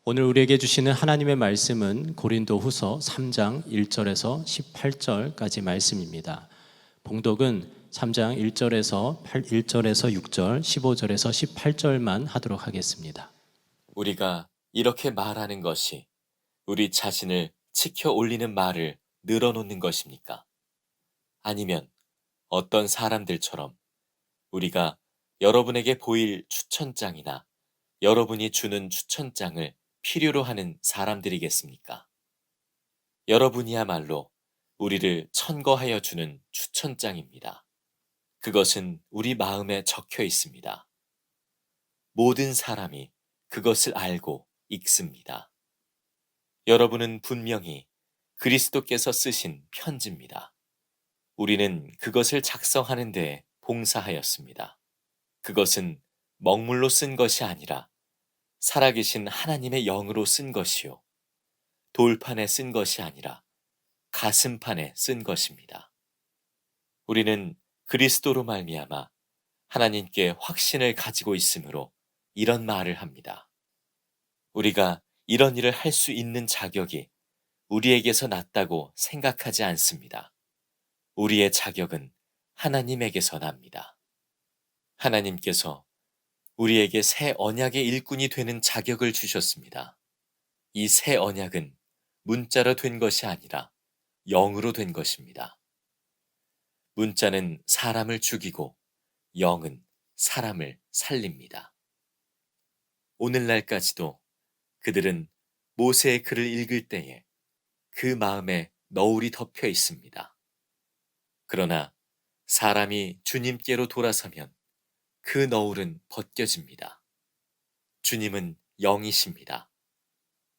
오늘 우리에게 주시는 하나님의 말씀은 고린도후서 3장 1절에서 18절까지 말씀입니다. 봉독은 3장 1절에서 6절, 15절에서 18절만 하도록 하겠습니다. 우리가 이렇게 말하는 것이 우리 자신을 치켜 올리는 말을 늘어놓는 것입니까? 아니면 어떤 사람들처럼 우리가 여러분에게 보일 추천장이나 여러분이 주는 추천장을 필요로 하는 사람들이겠습니까? 여러분이야말로 우리를 천거하여 주는 추천장입니다. 그것은 우리 마음에 적혀 있습니다. 모든 사람이 그것을 알고 읽습니다. 여러분은 분명히 그리스도께서 쓰신 편지입니다. 우리는 그것을 작성하는 데 봉사하였습니다. 그것은 먹물로 쓴 것이 아니라 살아계신 하나님의 영으로 쓴 것이요. 돌판에 쓴 것이 아니라 가슴판에 쓴 것입니다. 우리는 그리스도로 말미암아 하나님께 확신을 가지고 있으므로 이런 말을 합니다. 우리가 이런 일을 할 수 있는 자격이 우리에게서 났다고 생각하지 않습니다. 우리의 자격은 하나님에게서 납니다. 하나님께서 우리에게 새 언약의 일꾼이 되는 자격을 주셨습니다. 이 새 언약은 문자로 된 것이 아니라 영으로 된 것입니다. 문자는 사람을 죽이고 영은 사람을 살립니다. 오늘날까지도 그들은 모세의 글을 읽을 때에 그 마음에 너울이 덮여 있습니다. 그러나 사람이 주님께로 돌아서면 그 너울은 벗겨집니다. 주님은 영이십니다.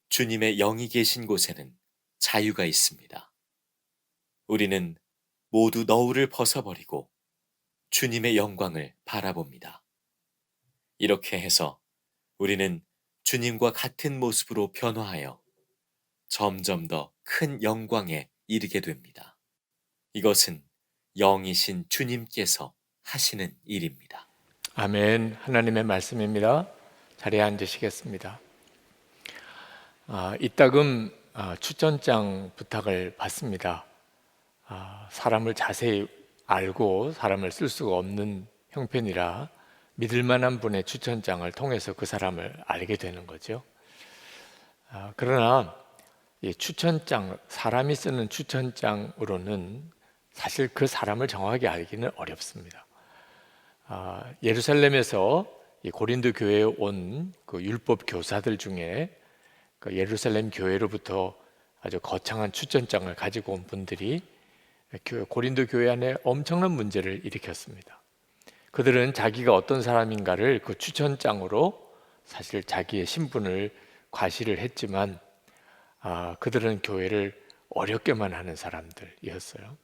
주님의 영이 계신 곳에는 자유가 있습니다. 우리는 모두 너울을 벗어버리고 주님의 영광을 바라봅니다. 이렇게 해서 우리는 주님과 같은 모습으로 변화하여 점점 더 큰 영광에 이르게 됩니다. 이것은 영이신 주님께서 하시는 일입니다. 아멘. 하나님의 말씀입니다. 자리에 앉으시겠습니다. 이따금 추천장 부탁을 받습니다. 사람을 자세히 알고 사람을 쓸 수가 없는 형편이라 믿을 만한 분의 추천장을 통해서 그 사람을 알게 되는 거죠. 그러나 이 추천장, 사람이 쓰는 추천장으로는 사실 그 사람을 정확하게 알기는 어렵습니다. 예루살렘에서 이 고린도 교회에 온 그 율법 교사들 중에 그 예루살렘 교회로부터 아주 거창한 추천장을 가지고 온 분들이 고린도 교회 안에 엄청난 문제를 일으켰습니다. 그들은 자기가 어떤 사람인가를 그 추천장으로 사실 자기의 신분을 과시를 했지만 그들은 교회를 어렵게만 하는 사람들이었어요.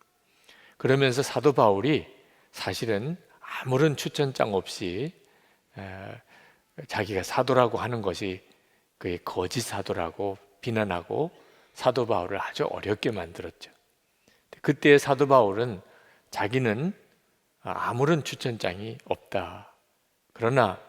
그러면서 사도 바울이 사실은 아무런 추천장 없이 자기가 사도라고 하는 것이 그의 거짓 사도라고 비난하고 사도 바울을 아주 어렵게 만들었죠. 그때 사도 바울은 자기는 아무런 추천장이 없다. 그러나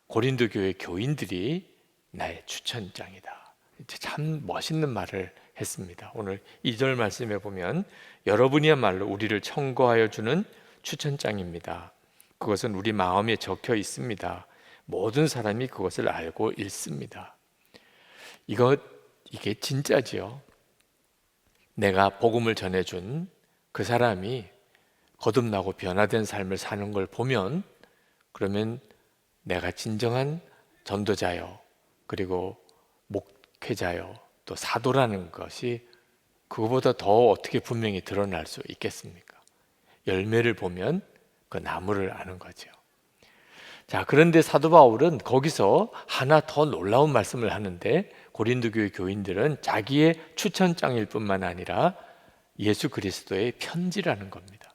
고린도 교회 교인들이 나의 추천장이다. 참 멋있는 말을 했습니다. 오늘 2절 말씀에 보면 여러분이야말로 우리를 청구하여 주는 추천장입니다. 그것은 우리 마음에 적혀 있습니다. 모든 사람이 그것을 알고 읽습니다. 이게 진짜지요. 내가 복음을 전해준 그 사람이 거듭나고 변화된 삶을 사는 걸 보면 그러면 내가 진정한 전도자요, 그리고 목회자요, 또 사도라는 것이 그거보다 더 어떻게 분명히 드러날 수 있겠습니까? 열매를 보면 그 나무를 아는 거죠. 자, 그런데 사도 바울은 거기서 하나 더 놀라운 말씀을 하는데 고린도 교회 교인들은 자기의 추천장일 뿐만 아니라 예수 그리스도의 편지라는 겁니다.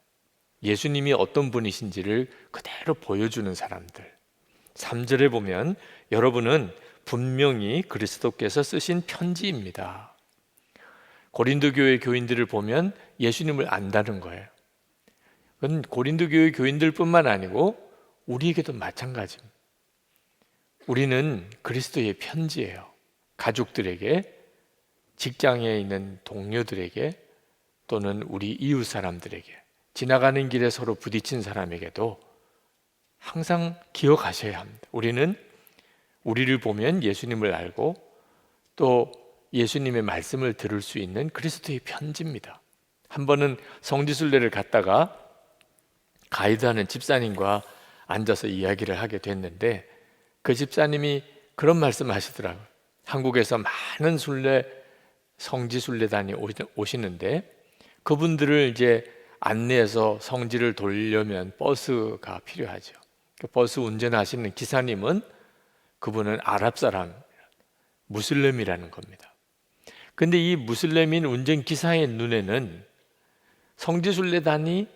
예수님이 어떤 분이신지를 그대로 보여주는 사람들. 3절에 보면 여러분은 분명히 그리스도께서 쓰신 편지입니다. 고린도 교회 교인들을 보면 예수님을 안다는 거예요. 그건 고린도 교회 교인들뿐만 아니고 우리에게도 마찬가지입니다. 우리는 그리스도의 편지예요. 가족들에게, 직장에 있는 동료들에게, 또는 우리 이웃 사람들에게, 지나가는 길에 서로 부딪힌 사람에게도 항상 기억하셔야 합니다. 우리는 우리를 보면 예수님을 알고 또 예수님의 말씀을 들을 수 있는 그리스도의 편지입니다. 한 번은 성지순례를 갔다가 가이드하는 집사님과 앉아서 이야기를 하게 됐는데, 그 집사님이 그런 말씀 하시더라고요. 한국에서 많은 성지순례단이 오시는데 그분들을 이제 안내해서 성지를 돌려면 버스가 필요하죠. 그 버스 운전하시는 기사님은, 그분은 아랍 사람, 무슬림이라는 겁니다. 근데 이 무슬림인 운전기사의 눈에는 성지순례단이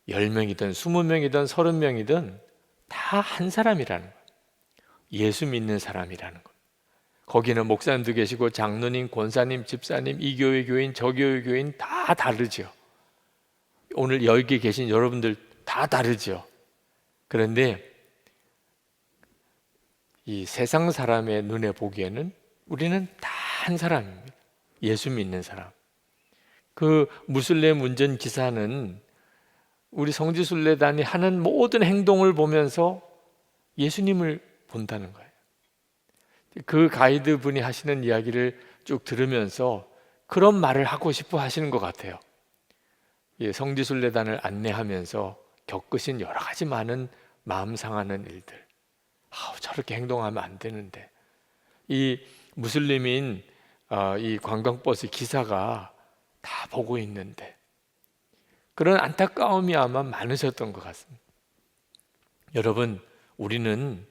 10명이든 20명이든 30명이든 다 한 사람이라는 거예요. 예수 믿는 사람이라는 거예요. 거기는 목사님도 계시고 장로님, 권사님, 집사님, 이 교회 교인, 저 교회 교인 다 다르죠. 오늘 여기 계신 여러분들 다 다르죠. 그런데 이 세상 사람의 눈에 보기에는 우리는 다 한 사람입니다. 예수 믿는 사람. 그 무슬림 운전기사는 우리 성지순례단이 하는 모든 행동을 보면서 예수님을 본다는 거예요. 그 가이드 분이 하시는 이야기를 쭉 들으면서 그런 말을 하고 싶어 하시는 것 같아요. 성지순례단을 안내하면서 겪으신 여러 가지 많은 마음 상하는 일들, 저렇게 행동하면 안 되는데, 이 무슬림인 이 관광버스 기사가 다 보고 있는데, 그런 안타까움이 아마 많으셨던 것 같습니다. 여러분, 우리는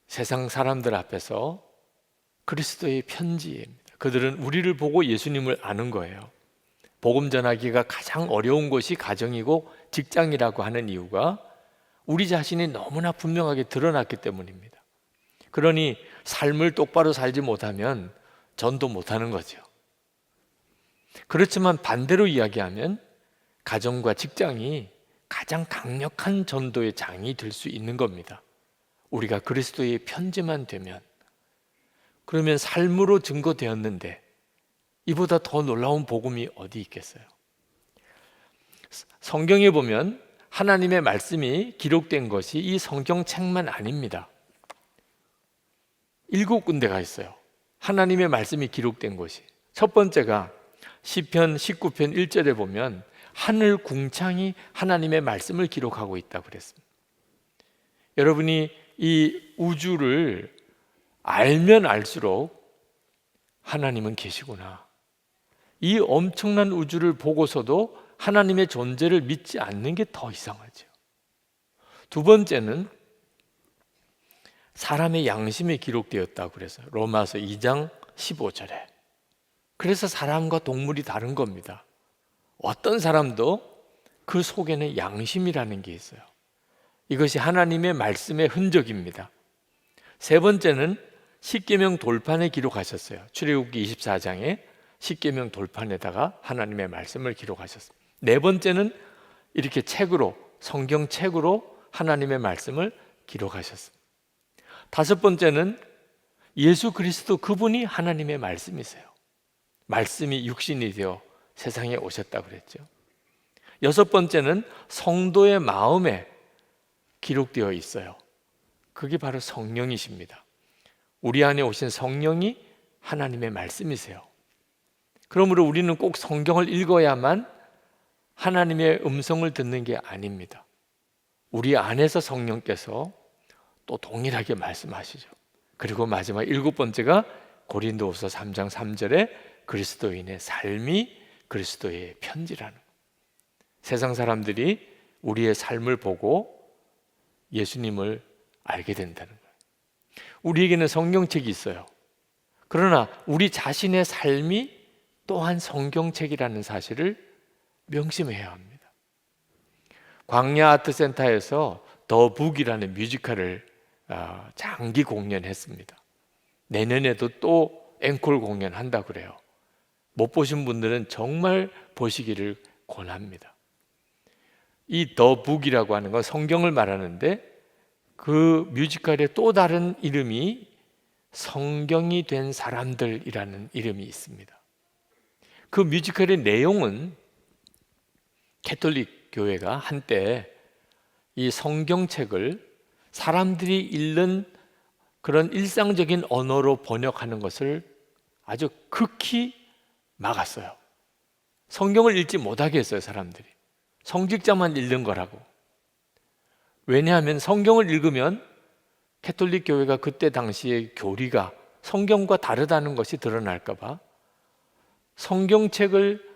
세상 사람들 앞에서 그리스도의 편지입니다. 그들은 우리를 보고 예수님을 아는 거예요. 복음 전하기가 가장 어려운 곳이 가정이고 직장이라고 하는 이유가 우리 자신이 너무나 분명하게 드러났기 때문입니다. 그러니 삶을 똑바로 살지 못하면 전도 못하는 거죠. 그렇지만 반대로 이야기하면 가정과 직장이 가장 강력한 전도의 장이 될 수 있는 겁니다. 우리가 그리스도의 편지만 되면. 그러면 삶으로 증거되었는데 이보다 더 놀라운 복음이 어디 있겠어요? 성경에 보면 하나님의 말씀이 기록된 것이 이 성경책만 아닙니다. 7군데가 있어요. 하나님의 말씀이 기록된 곳이. 첫 번째가 시편 19편 1절에 보면 하늘 궁창이 하나님의 말씀을 기록하고 있다고 그랬습니다. 여러분이 이 우주를 알면 알수록 하나님은 계시구나, 이 엄청난 우주를 보고서도 하나님의 존재를 믿지 않는 게 더 이상하죠. 두 번째는 사람의 양심이 기록되었다고 그래서 로마서 2장 15절에. 그래서 사람과 동물이 다른 겁니다. 어떤 사람도 그 속에는 양심이라는 게 있어요. 이것이 하나님의 말씀의 흔적입니다. 세 번째는 십계명 돌판에 기록하셨어요. 출애굽기 24장에 십계명 돌판에다가 하나님의 말씀을 기록하셨습니다. 네 번째는 이렇게 책으로, 성경책으로 하나님의 말씀을 기록하셨습니다. 다섯 번째는 예수 그리스도 그분이 하나님의 말씀이세요. 말씀이 육신이 되어 세상에 오셨다고 그랬죠. 여섯 번째는 성도의 마음에 기록되어 있어요. 그게 바로 성령이십니다. 우리 안에 오신 성령이 하나님의 말씀이세요. 그러므로 우리는 꼭 성경을 읽어야만 하나님의 음성을 듣는 게 아닙니다. 우리 안에서 성령께서 또 동일하게 말씀하시죠. 그리고 마지막 7번째가 고린도후서 3장 3절에 그리스도인의 삶이 그리스도의 편지라는 거예요. 세상 사람들이 우리의 삶을 보고 예수님을 알게 된다는 거예요. 우리에게는 성경책이 있어요. 그러나 우리 자신의 삶이 또한 성경책이라는 사실을 명심해야 합니다. 광야 아트센터에서 더 북이라는 뮤지컬을 장기 공연했습니다. 내년에도 또 앵콜 공연한다고 그래요. 못 보신 분들은 정말 보시기를 권합니다. 이 더 북이라고 하는 건 성경을 말하는데 그 뮤지컬의 또 다른 이름이 성경이 된 사람들이라는 이름이 있습니다. 그 뮤지컬의 내용은 캐톨릭 교회가 한때 이 성경책을 사람들이 읽는 그런 일상적인 언어로 번역하는 것을 아주 극히 막았어요. 성경을 읽지 못하게 했어요, 사람들이. 성직자만 읽는 거라고. 왜냐하면 성경을 읽으면 캐톨릭 교회가 그때 당시의 교리가 성경과 다르다는 것이 드러날까 봐 성경책을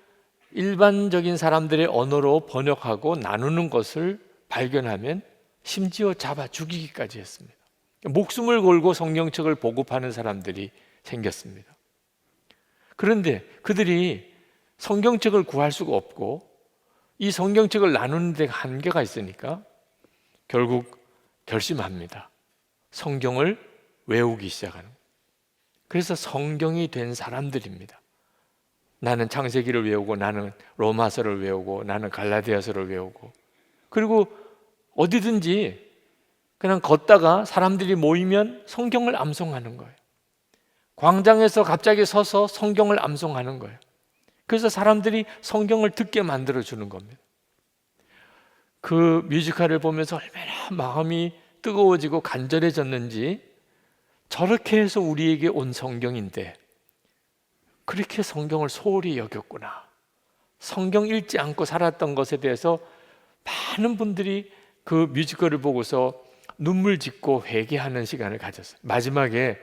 일반적인 사람들의 언어로 번역하고 나누는 것을 발견하면 심지어 잡아 죽이기까지 했습니다. 목숨을 걸고 성경책을 보급하는 사람들이 생겼습니다. 그런데 그들이 성경책을 구할 수가 없고 이 성경책을 나누는 데 한계가 있으니까 결국 결심합니다. 성경을 외우기 시작하는 거예요. 그래서 성경이 된 사람들입니다. 나는 창세기를 외우고, 나는 로마서를 외우고, 나는 갈라디아서를 외우고, 그리고 어디든지 그냥 걷다가 사람들이 모이면 성경을 암송하는 거예요. 광장에서 갑자기 서서 성경을 암송하는 거예요. 그래서 사람들이 성경을 듣게 만들어주는 겁니다. 그 뮤지컬을 보면서 얼마나 마음이 뜨거워지고 간절해졌는지, 저렇게 해서 우리에게 온 성경인데 그렇게 성경을 소홀히 여겼구나. 성경 읽지 않고 살았던 것에 대해서 많은 분들이 그 뮤지컬을 보고서 눈물 짓고 회개하는 시간을 가졌어요. 마지막에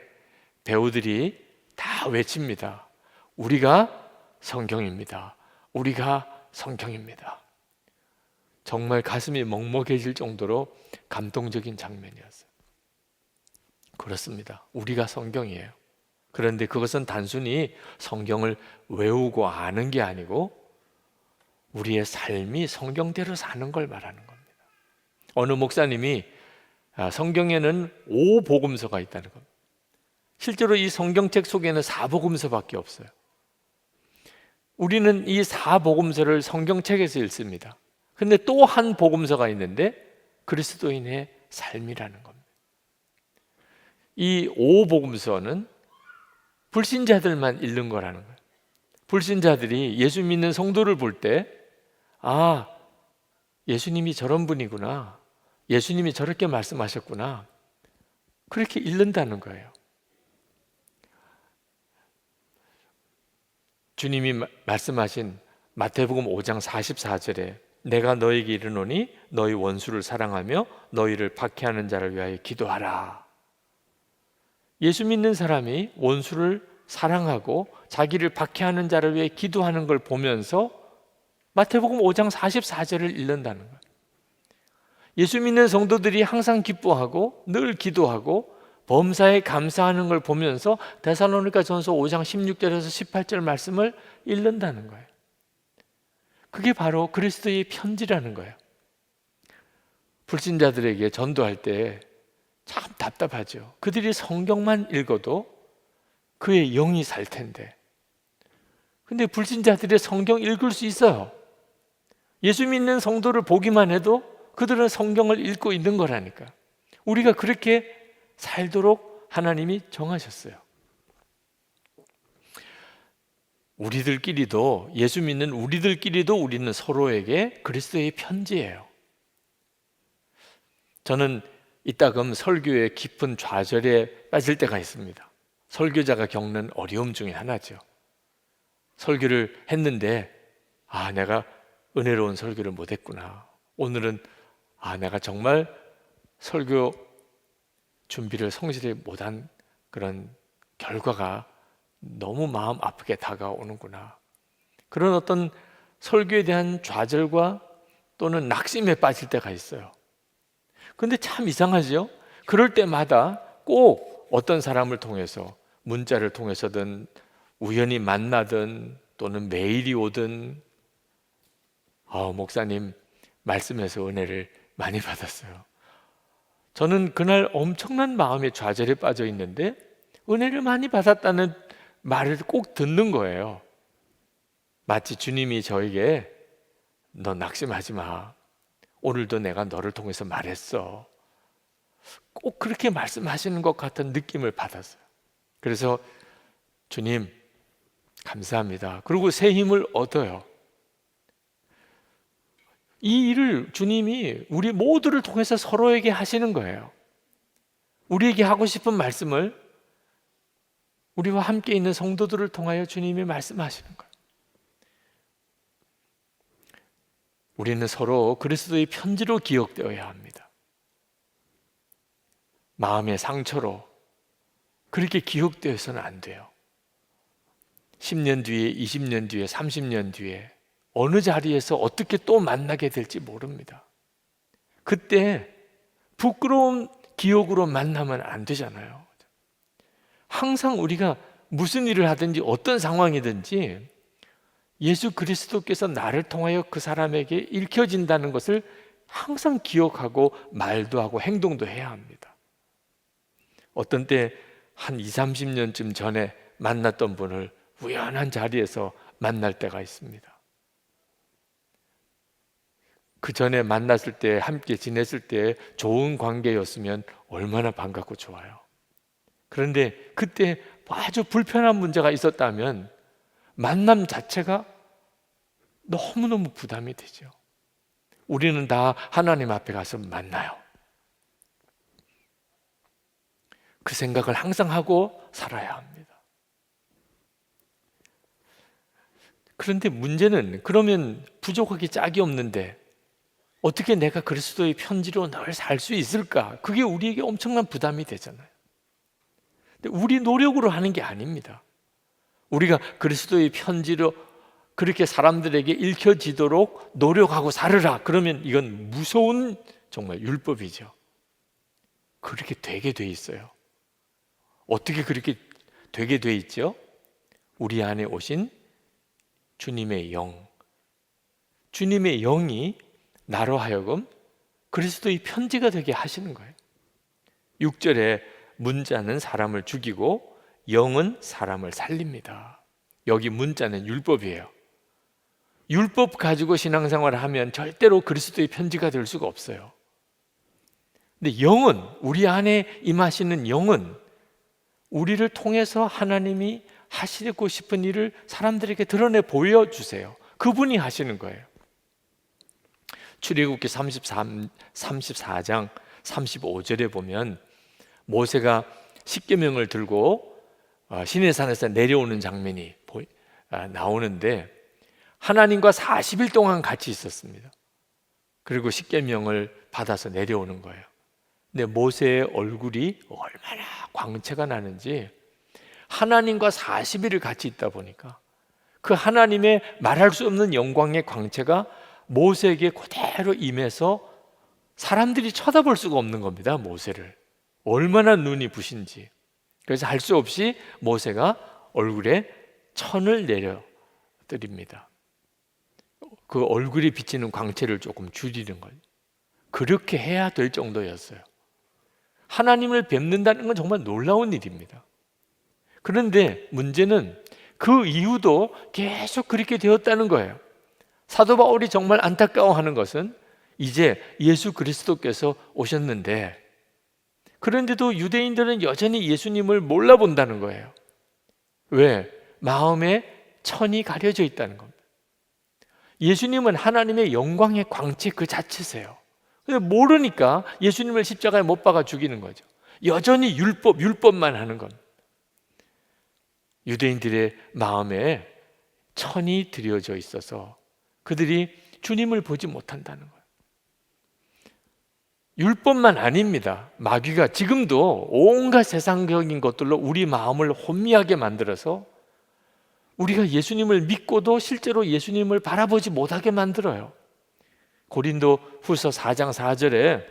배우들이 다 외칩니다. 우리가 성경입니다. 우리가 성경입니다. 정말 가슴이 먹먹해질 정도로 감동적인 장면이었어요. 그렇습니다. 우리가 성경이에요. 그런데 그것은 단순히 성경을 외우고 아는 게 아니고 우리의 삶이 성경대로 사는 걸 말하는 겁니다. 어느 목사님이 성경에는 5복음서가 있다는 겁니다. 실제로 이 성경책 속에는 4복음서밖에 없어요. 우리는 이 4복음서를 성경책에서 읽습니다. 근데 또 한 복음서가 있는데 그리스도인의 삶이라는 겁니다. 이 5복음서는 불신자들만 읽는 거라는 거예요. 불신자들이 예수 믿는 성도를 볼 때, 아, 예수님이 저런 분이구나, 예수님이 저렇게 말씀하셨구나, 그렇게 읽는다는 거예요. 주님이 말씀하신 마태복음 5장 44절에 내가 너에게 이르노니 너희 원수를 사랑하며 너희를 박해하는 자를 위하여 기도하라. 예수 믿는 사람이 원수를 사랑하고 자기를 박해하는 자를 위해 기도하는 걸 보면서 마태복음 5장 44절을 읽는다는 거예요. 예수 믿는 성도들이 항상 기뻐하고 늘 기도하고 범사에 감사하는 걸 보면서 데살로니가전서 5장 16절에서 18절 말씀을 읽는다는 거예요. 그게 바로 그리스도의 편지라는 거예요. 불신자들에게 전도할 때 참 답답하죠. 그들이 성경만 읽어도 그의 영이 살 텐데. 근데 불신자들이 성경 읽을 수 있어요. 예수 믿는 성도를 보기만 해도 그들은 성경을 읽고 있는 거라니까. 우리가 그렇게 살도록 하나님이 정하셨어요. 우리들끼리도, 예수 믿는 우리들끼리도 우리는 서로에게 그리스도의 편지예요. 저는 이따금 설교의 깊은 좌절에 빠질 때가 있습니다. 설교자가 겪는 어려움 중에 하나죠. 설교를 했는데 내가 은혜로운 설교를 못했구나. 오늘은 내가 정말 설교 준비를 성실히 못한 그런 결과가 너무 마음 아프게 다가오는구나. 그런 어떤 설교에 대한 좌절과 또는 낙심에 빠질 때가 있어요. 근데 참 이상하죠? 그럴 때마다 꼭 어떤 사람을 통해서, 문자를 통해서든 우연히 만나든 또는 메일이 오든 목사님 말씀에서 은혜를 많이 받았어요. 저는 그날 엄청난 마음의 좌절에 빠져 있는데 은혜를 많이 받았다는 말을 꼭 듣는 거예요. 마치 주님이 저에게 너 낙심하지 마. 오늘도 내가 너를 통해서 말했어. 꼭 그렇게 말씀하시는 것 같은 느낌을 받았어요. 그래서 주님 감사합니다. 그리고 새 힘을 얻어요. 이 일을 주님이 우리 모두를 통해서 서로에게 하시는 거예요. 우리에게 하고 싶은 말씀을 우리와 함께 있는 성도들을 통하여 주님이 말씀하시는 거예요. 우리는 서로 그리스도의 편지로 기억되어야 합니다. 마음의 상처로 그렇게 기억되어서는 안 돼요. 10년 뒤에, 20년 뒤에, 30년 뒤에 어느 자리에서 어떻게 또 만나게 될지 모릅니다. 그때 부끄러운 기억으로 만나면 안 되잖아요. 항상 우리가 무슨 일을 하든지 어떤 상황이든지 예수 그리스도께서 나를 통하여 그 사람에게 읽혀진다는 것을 항상 기억하고 말도 하고 행동도 해야 합니다. 어떤 때 한 20, 30년쯤 전에 만났던 분을 우연한 자리에서 만날 때가 있습니다. 그 전에 만났을 때, 함께 지냈을 때 좋은 관계였으면 얼마나 반갑고 좋아요. 그런데 그때 아주 불편한 문제가 있었다면 만남 자체가 너무너무 부담이 되죠. 우리는 다 하나님 앞에 가서 만나요. 그 생각을 항상 하고 살아야 합니다. 그런데 문제는 그러면 부족하기 짝이 없는데 어떻게 내가 그리스도의 편지로 늘 살 수 있을까? 그게 우리에게 엄청난 부담이 되잖아요. 근데 우리 노력으로 하는 게 아닙니다. 우리가 그리스도의 편지로 그렇게 사람들에게 읽혀지도록 노력하고 살으라. 그러면 이건 무서운 정말 율법이죠. 그렇게 되게 돼 있어요. 어떻게 그렇게 되게 돼 있죠? 우리 안에 오신 주님의 영, 주님의 영이 나로 하여금 그리스도의 편지가 되게 하시는 거예요. 6절에 문자는 사람을 죽이고 영은 사람을 살립니다. 여기 문자는 율법이에요. 율법 가지고 신앙생활을 하면 절대로 그리스도의 편지가 될 수가 없어요. 근데 영은, 우리 안에 임하시는 영은 우리를 통해서 하나님이 하시고 싶은 일을 사람들에게 드러내 보여주세요. 그분이 하시는 거예요. 출애굽기 34장 35절에 보면 모세가 십계명을 들고 시내산에서 내려오는 장면이 나오는데 하나님과 40일 동안 같이 있었습니다. 그리고 십계명을 받아서 내려오는 거예요. 근데 모세의 얼굴이 얼마나 광채가 나는지 하나님과 40일을 같이 있다 보니까 그 하나님의 말할 수 없는 영광의 광채가 모세에게 그대로 임해서 사람들이 쳐다볼 수가 없는 겁니다. 모세를 얼마나 눈이 부신지. 그래서 할 수 없이 모세가 얼굴에 천을 내려드립니다. 그 얼굴이 비치는 광채를 조금 줄이는 거예요. 그렇게 해야 될 정도였어요. 하나님을 뵙는다는 건 정말 놀라운 일입니다. 그런데 문제는 그 이후도 계속 그렇게 되었다는 거예요. 사도 바울이 정말 안타까워하는 것은 이제 예수 그리스도께서 오셨는데 그런데도 유대인들은 여전히 예수님을 몰라본다는 거예요. 왜? 마음에 천이 가려져 있다는 겁니다. 예수님은 하나님의 영광의 광채 그 자체세요. 근데 모르니까 예수님을 십자가에 못 박아 죽이는 거죠. 여전히 율법만 하는 겁니다. 유대인들의 마음에 천이 들여져 있어서 그들이 주님을 보지 못한다는 거예요. 율법만 아닙니다. 마귀가 지금도 온갖 세상적인 것들로 우리 마음을 혼미하게 만들어서 우리가 예수님을 믿고도 실제로 예수님을 바라보지 못하게 만들어요. 고린도 후서 4장 4절에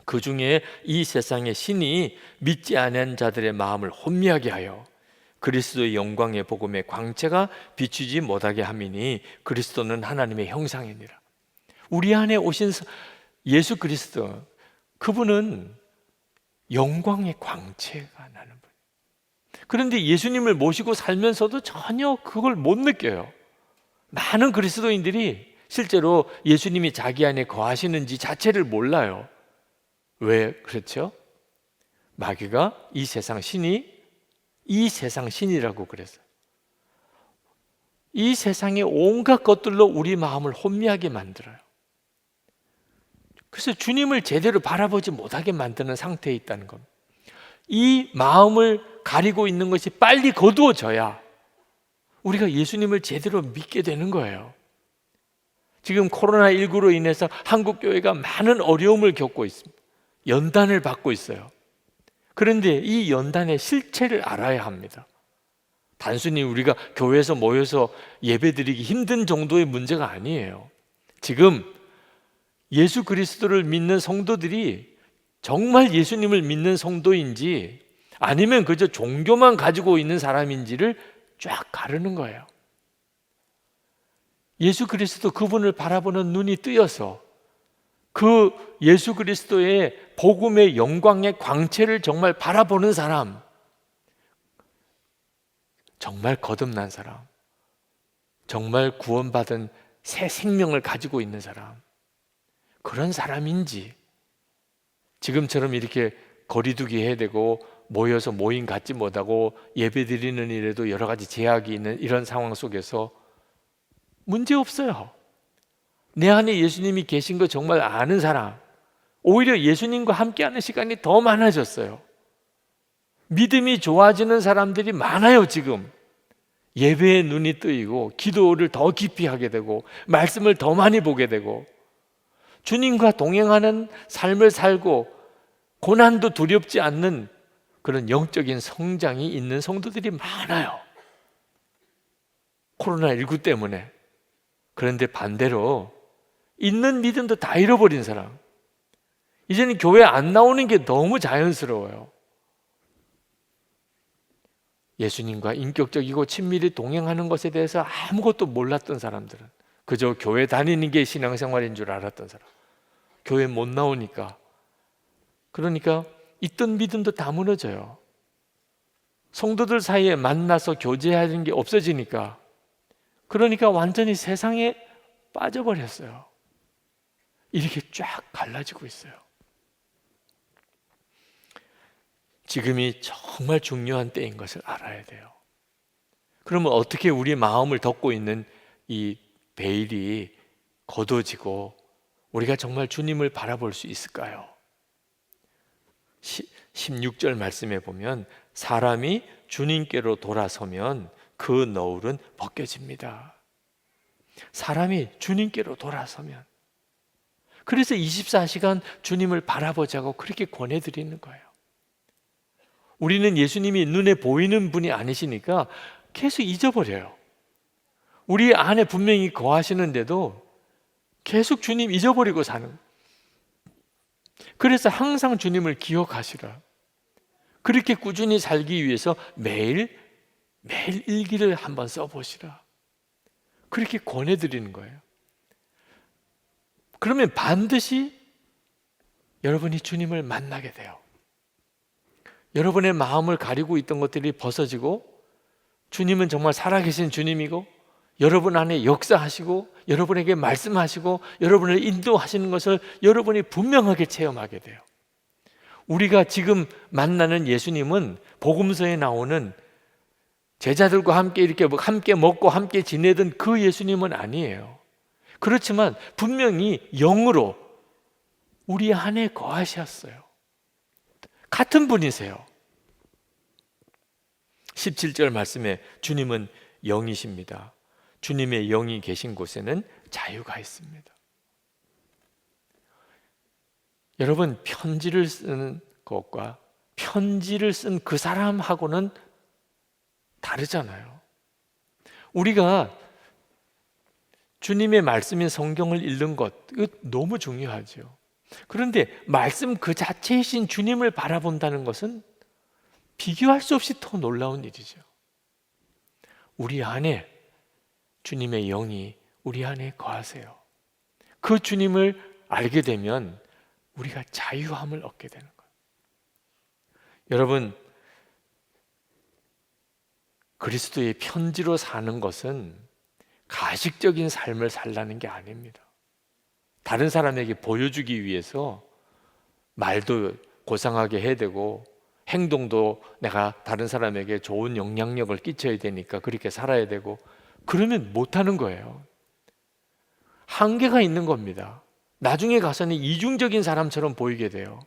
그 중에 이 세상의 신이 믿지 않은 자들의 마음을 혼미하게 하여 그리스도의 영광의 복음의 광채가 비추지 못하게 함이니 그리스도는 하나님의 형상이니라. 우리 안에 오신 예수 그리스도, 그분은 영광의 광채가 나는 분. 그런데 예수님을 모시고 살면서도 전혀 그걸 못 느껴요. 많은 그리스도인들이 실제로 예수님이 자기 안에 거하시는지 자체를 몰라요. 왜 그렇죠? 마귀가 이 세상 신이 이 세상 신이라고 그랬어요. 이 세상의 온갖 것들로 우리 마음을 혼미하게 만들어요. 그래서 주님을 제대로 바라보지 못하게 만드는 상태에 있다는 겁니다. 이 마음을 가리고 있는 것이 빨리 거두어져야 우리가 예수님을 제대로 믿게 되는 거예요. 지금 코로나19로 인해서 한국 교회가 많은 어려움을 겪고 있습니다. 연단을 받고 있어요. 그런데 이 연단의 실체를 알아야 합니다. 단순히 우리가 교회에서 모여서 예배드리기 힘든 정도의 문제가 아니에요. 지금 예수 그리스도를 믿는 성도들이 정말 예수님을 믿는 성도인지 아니면 그저 종교만 가지고 있는 사람인지를 쫙 가르는 거예요. 예수 그리스도 그분을 바라보는 눈이 뜨여서 그 예수 그리스도의 복음의 영광의 광채를 정말 바라보는 사람, 정말 거듭난 사람, 정말 구원받은 새 생명을 가지고 있는 사람, 그런 사람인지 지금처럼 이렇게 거리두기 해야 되고 모여서 모임 갖지 못하고 예배 드리는 일에도 여러 가지 제약이 있는 이런 상황 속에서 문제 없어요. 내 안에 예수님이 계신 거 정말 아는 사람, 오히려 예수님과 함께하는 시간이 더 많아졌어요. 믿음이 좋아지는 사람들이 많아요. 지금 예배에 눈이 뜨이고 기도를 더 깊이 하게 되고 말씀을 더 많이 보게 되고 주님과 동행하는 삶을 살고 고난도 두렵지 않는 그런 영적인 성장이 있는 성도들이 많아요. 코로나19 때문에. 그런데 반대로 있는 믿음도 다 잃어버린 사람, 이제는 교회 안 나오는 게 너무 자연스러워요. 예수님과 인격적이고 친밀히 동행하는 것에 대해서 아무것도 몰랐던 사람들은 그저 교회 다니는 게 신앙생활인 줄 알았던 사람, 교회 못 나오니까, 그러니까 있던 믿음도 다 무너져요. 성도들 사이에 만나서 교제하는 게 없어지니까, 그러니까 완전히 세상에 빠져버렸어요. 이렇게 쫙 갈라지고 있어요. 지금이 정말 중요한 때인 것을 알아야 돼요. 그러면 어떻게 우리 마음을 덮고 있는 이 베일이 걷어지고 우리가 정말 주님을 바라볼 수 있을까요? 16절 말씀에 보면 사람이 주님께로 돌아서면 그 너울은 벗겨집니다. 사람이 주님께로 돌아서면, 그래서 24시간 주님을 바라보자고 그렇게 권해드리는 거예요. 우리는 예수님이 눈에 보이는 분이 아니시니까 계속 잊어버려요. 우리 안에 분명히 거하시는데도 계속 주님 잊어버리고 사는 거예요. 그래서 항상 주님을 기억하시라. 그렇게 꾸준히 살기 위해서 매일 일기를 한번 써보시라. 그렇게 권해드리는 거예요. 그러면 반드시 여러분이 주님을 만나게 돼요. 여러분의 마음을 가리고 있던 것들이 벗어지고 주님은 정말 살아계신 주님이고 여러분 안에 역사하시고 여러분에게 말씀하시고 여러분을 인도하시는 것을 여러분이 분명하게 체험하게 돼요. 우리가 지금 만나는 예수님은 복음서에 나오는 제자들과 함께 이렇게 함께 먹고 함께 지내던 그 예수님은 아니에요. 그렇지만 분명히 영으로 우리 안에 거하셨어요. 같은 분이세요. 17절 말씀에 주님은 영이십니다. 주님의 영이 계신 곳에는 자유가 있습니다. 여러분, 편지를 쓰는 것과 편지를 쓴 그 사람하고는 다르잖아요. 우리가 주님의 말씀인 성경을 읽는 것, 이거 너무 중요하죠. 그런데 말씀 그 자체이신 주님을 바라본다는 것은 비교할 수 없이 더 놀라운 일이죠. 우리 안에 주님의 영이 우리 안에 거하세요. 그 주님을 알게 되면 우리가 자유함을 얻게 되는 거예요. 여러분, 그리스도의 편지로 사는 것은 가식적인 삶을 살라는 게 아닙니다. 다른 사람에게 보여주기 위해서 말도 고상하게 해야 되고 행동도 내가 다른 사람에게 좋은 영향력을 끼쳐야 되니까 그렇게 살아야 되고, 그러면 못하는 거예요. 한계가 있는 겁니다. 나중에 가서는 이중적인 사람처럼 보이게 돼요.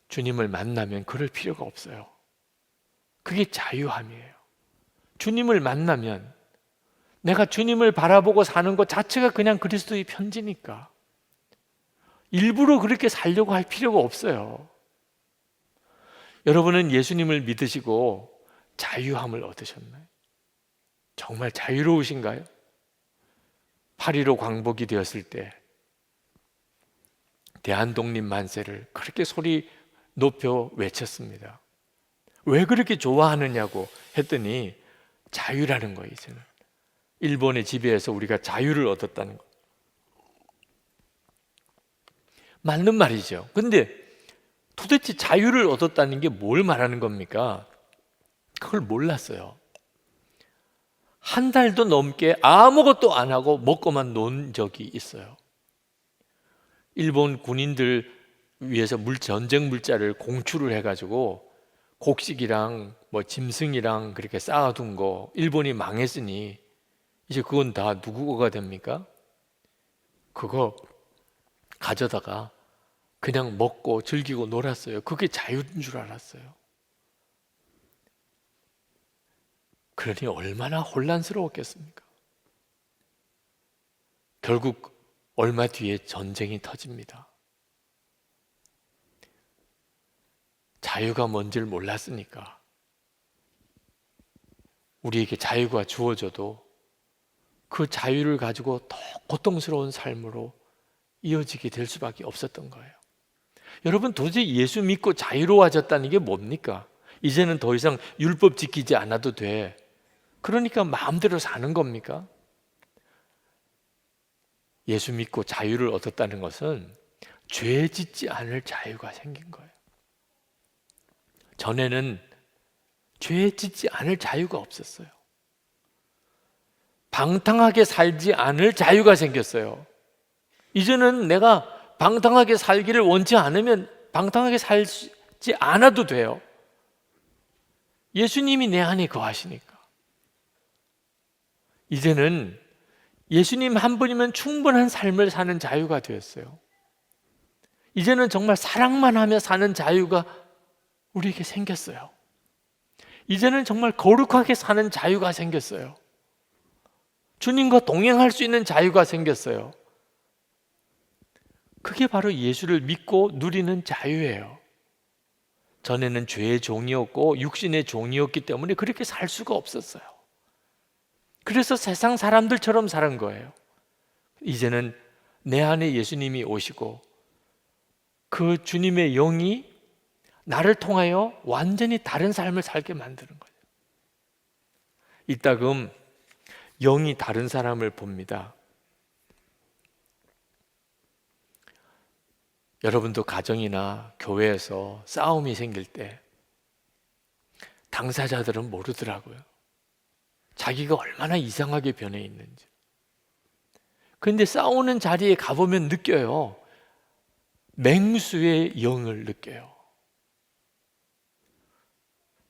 주님을 만나면 그럴 필요가 없어요. 그게 자유함이에요. 주님을 만나면 내가 주님을 바라보고 사는 것 자체가 그냥 그리스도의 편지니까 일부러 그렇게 살려고 할 필요가 없어요. 여러분은 예수님을 믿으시고 자유함을 얻으셨나요? 정말 자유로우신가요? 8.15 광복이 되었을 때 대한독립 만세를 그렇게 소리 높여 외쳤습니다. 왜 그렇게 좋아하느냐고 했더니 자유라는 거예요. 이제는 일본의 지배에서 우리가 자유를 얻었다는 거. 맞는 말이죠. 근데 도대체 자유를 얻었다는 게 뭘 말하는 겁니까? 그걸 몰랐어요. 한 달도 넘게 아무것도 안 하고 먹고만 논 적이 있어요. 일본 군인들 위해서 전쟁 물자를 공출을 해가지고 곡식이랑 뭐 짐승이랑 그렇게 쌓아둔 거, 일본이 망했으니 이제 그건 다 누구 거가 됩니까? 그거 가져다가 그냥 먹고 즐기고 놀았어요. 그게 자유인 줄 알았어요. 그러니 얼마나 혼란스러웠겠습니까? 결국 얼마 뒤에 전쟁이 터집니다. 자유가 뭔지를 몰랐으니까 우리에게 자유가 주어져도 그 자유를 가지고 더 고통스러운 삶으로 이어지게 될 수밖에 없었던 거예요. 여러분, 도저히 예수 믿고 자유로워졌다는 게 뭡니까? 이제는 더 이상 율법 지키지 않아도 돼. 그러니까 마음대로 사는 겁니까? 예수 믿고 자유를 얻었다는 것은 죄 짓지 않을 자유가 생긴 거예요. 전에는 죄 짓지 않을 자유가 없었어요. 방탕하게 살지 않을 자유가 생겼어요. 이제는 내가 방탕하게 살기를 원치 않으면 방탕하게 살지 않아도 돼요. 예수님이 내 안에 거하시니까. 이제는 예수님 한 분이면 충분한 삶을 사는 자유가 되었어요. 이제는 정말 사랑만 하며 사는 자유가 우리에게 생겼어요. 이제는 정말 거룩하게 사는 자유가 생겼어요. 주님과 동행할 수 있는 자유가 생겼어요. 그게 바로 예수를 믿고 누리는 자유예요. 전에는 죄의 종이었고 육신의 종이었기 때문에 그렇게 살 수가 없었어요. 그래서 세상 사람들처럼 사는 거예요. 이제는 내 안에 예수님이 오시고 그 주님의 영이 나를 통하여 완전히 다른 삶을 살게 만드는 거예요. 이따금 영이 다른 사람을 봅니다. 여러분도 가정이나 교회에서 싸움이 생길 때 당사자들은 모르더라고요. 자기가 얼마나 이상하게 변해 있는지. 그런데 싸우는 자리에 가보면 느껴요. 맹수의 영을 느껴요.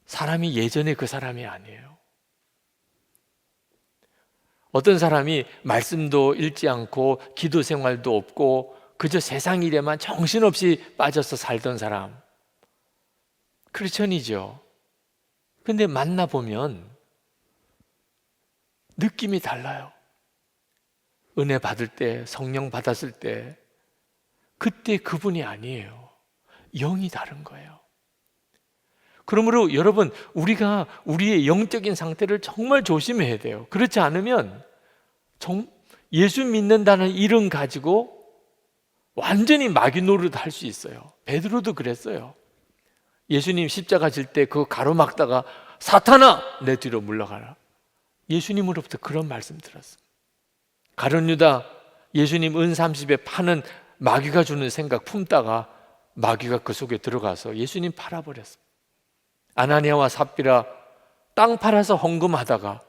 사람이 예전에 그 사람이 아니에요. 어떤 사람이 말씀도 읽지 않고 기도 생활도 없고 그저 세상 일에만 정신없이 빠져서 살던 사람, 크리스천이죠. 근데 만나보면 느낌이 달라요. 은혜 받을 때, 성령 받았을 때 그때 그분이 아니에요. 영이 다른 거예요. 그러므로 여러분, 우리가 우리의 영적인 상태를 정말 조심해야 돼요. 그렇지 않으면 예수 믿는다는 이름 가지고 완전히 마귀 노릇 할 수 있어요. 베드로도 그랬어요. 예수님 십자가 질 때 그 가로막다가 사탄아 내 뒤로 물러가라. 예수님으로부터 그런 말씀 들었어요. 가룟 유다 예수님 은 30에 파는 마귀가 주는 생각 품다가 마귀가 그 속에 들어가서 예수님 팔아버렸어요. 아나니아와 삽비라 땅 팔아서 헌금하다가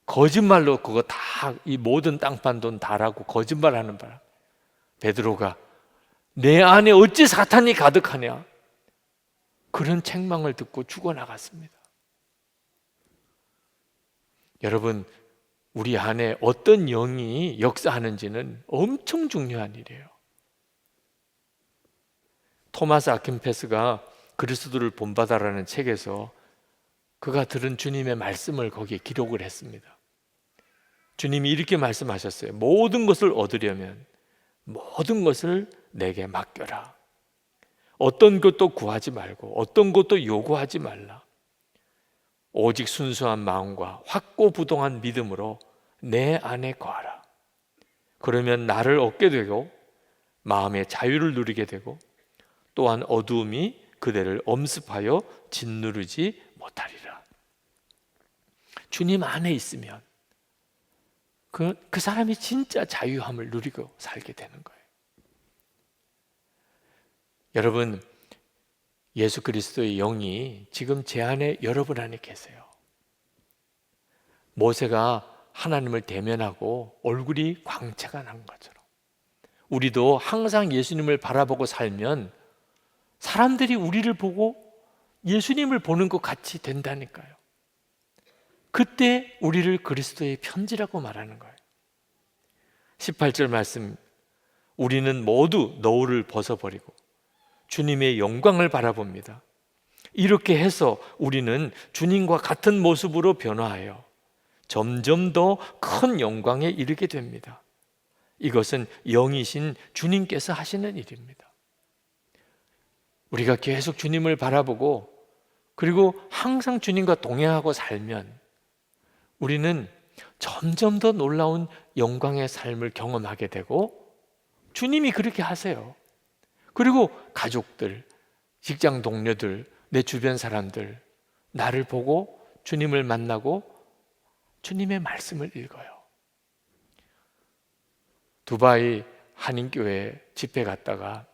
거짓말로 그거 다 이 모든 땅판 돈 다라고 거짓말하는 바람 베드로가 내 안에 어찌 사탄이 가득하냐, 그런 책망을 듣고 죽어나갔습니다. 여러분, 우리 안에 어떤 영이 역사하는지는 엄청 중요한 일이에요. 토마스 아킨페스가 그리스도를 본받아라는 책에서 그가 들은 주님의 말씀을 거기에 기록을 했습니다. 주님이 이렇게 말씀하셨어요. 모든 것을 얻으려면 모든 것을 내게 맡겨라. 어떤 것도 구하지 말고 어떤 것도 요구하지 말라. 오직 순수한 마음과 확고부동한 믿음으로 내 안에 거하라. 그러면 나를 얻게 되고 마음의 자유를 누리게 되고 또한 어두움이 그대를 엄습하여 짓누르지 못하리라. 주님 안에 있으면 그 사람이 진짜 자유함을 누리고 살게 되는 거예요. 여러분, 예수 그리스도의 영이 지금 제 안에 여러분 안에 계세요. 모세가 하나님을 대면하고 얼굴이 광채가 난 것처럼 우리도 항상 예수님을 바라보고 살면 사람들이 우리를 보고 예수님을 보는 것 같이 된다니까요. 그때 우리를 그리스도의 편지라고 말하는 거예요. 18절 말씀, 우리는 모두 너울을 벗어버리고 주님의 영광을 바라봅니다. 이렇게 해서 우리는 주님과 같은 모습으로 변화하여 점점 더 큰 영광에 이르게 됩니다. 이것은 영이신 주님께서 하시는 일입니다. 우리가 계속 주님을 바라보고 그리고 항상 주님과 동행하고 살면 우리는 점점 더 놀라운 영광의 삶을 경험하게 되고 주님이 그렇게 하세요. 그리고 가족들, 직장 동료들, 내 주변 사람들 나를 보고 주님을 만나고 주님의 말씀을 읽어요. 두바이 한인교회 집회 갔다가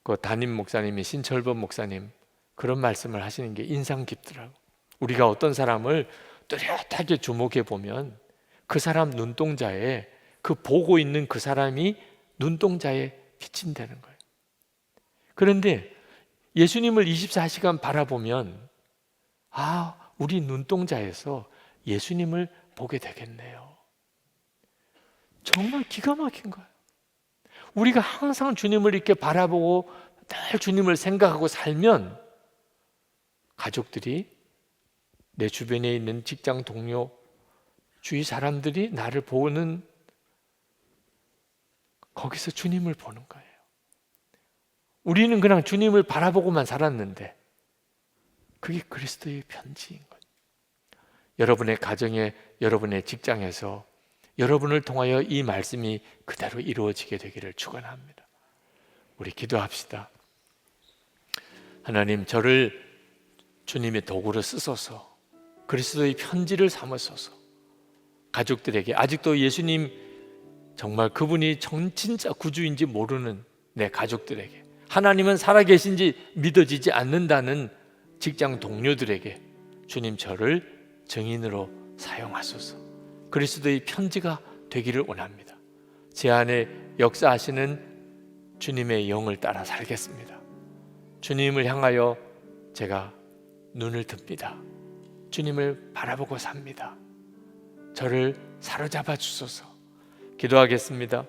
그 담임 목사님이 신철범 목사님 그런 말씀을 하시는 게 인상 깊더라고. 우리가 어떤 사람을 뚜렷하게 주목해 보면 그 사람 눈동자에 그 보고 있는 그 사람이 눈동자에 비친다는 거예요. 그런데 예수님을 24시간 바라보면 우리 눈동자에서 예수님을 보게 되겠네요. 정말 기가 막힌 거예요. 우리가 항상 주님을 이렇게 바라보고 늘 주님을 생각하고 살면 가족들이 내 주변에 있는 직장 동료, 주위 사람들이 나를 보는 거기서 주님을 보는 거예요. 우리는 그냥 주님을 바라보고만 살았는데 그게 그리스도의 편지인 거예요. 여러분의 가정에, 여러분의 직장에서 여러분을 통하여 이 말씀이 그대로 이루어지게 되기를 축원합니다. 우리 기도합시다. 하나님, 저를 주님의 도구로 쓰소서. 그리스도의 편지를 삼으소서. 가족들에게 아직도 예수님 정말 그분이 진짜 구주인지 모르는 내 가족들에게, 하나님은 살아계신지 믿어지지 않는다는 직장 동료들에게 주님 저를 증인으로 사용하소서. 그리스도의 편지가 되기를 원합니다. 제 안에 역사하시는 주님의 영을 따라 살겠습니다. 주님을 향하여 제가 눈을 듭니다. 주님을 바라보고 삽니다. 저를 사로잡아 주소서. 기도하겠습니다.